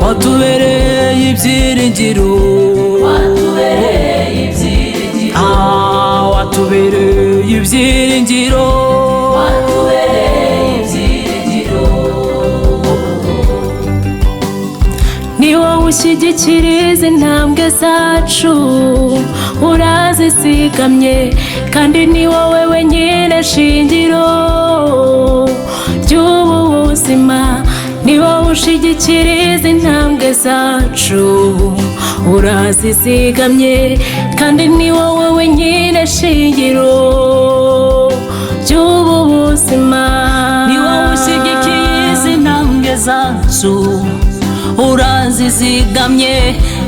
watubereye ibyiringiro, watubereye ibyiringiro, watubereye ibyiringiro. Ni wowe ushyigikira izi ntambwe zacu, urazizigamye, kandi ni wowe wenyine shingiro ry'ubu buzima. Ni wowe ushyigikira izi ntambwe zacu, urazizigamye, kandi ni wowe wenyine shingiro ry'ubu buzima. Ni wowe ushyigikiye izi ntambwe zacu, urazizigamye,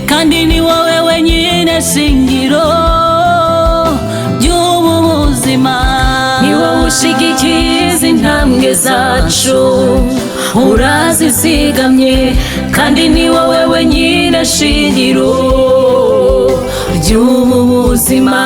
kandi ni wowe wenyine shingiro ry'ubu buzima. Ni wowe ushigikiye izi ntambwe zacu, urazizigamye, kandi ni wowe wenyine shingiro ry'ubu buzima.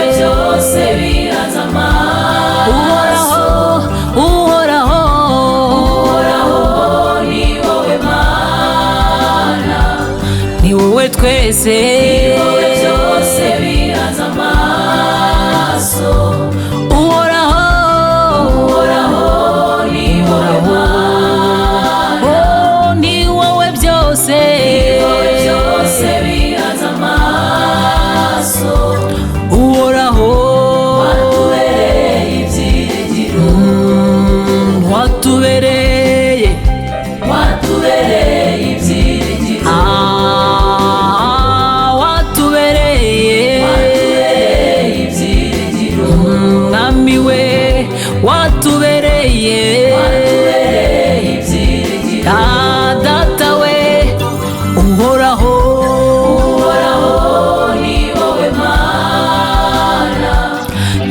Byose bihanze amaso, uhoraho ni wowe Mana, ni wowe twese. Byose bihanze amaso, uhoraho ni wowe Mana, ni wowe byose. Byose bihanze amaso, uhoraho watubereye ibyiringiro, watubereye ibyiringiro, watubereye ibyiringiro, mwami we watubereye ibyiringiro, data we uhoraho ni wowe Mana,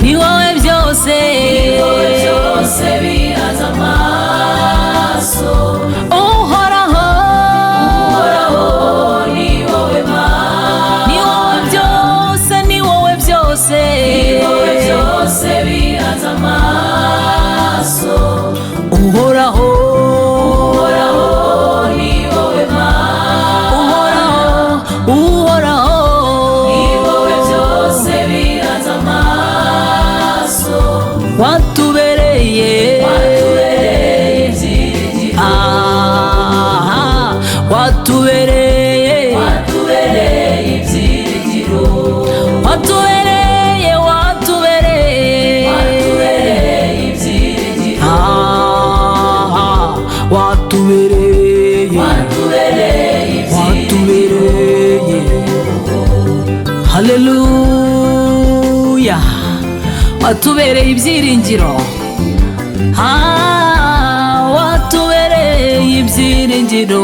ni wowe byose. Byose watubereye watubereye ibyiringiro watubereye ibyiringiro watubereye haleluya watubereye ibyiringiro watubereye ibyiringiro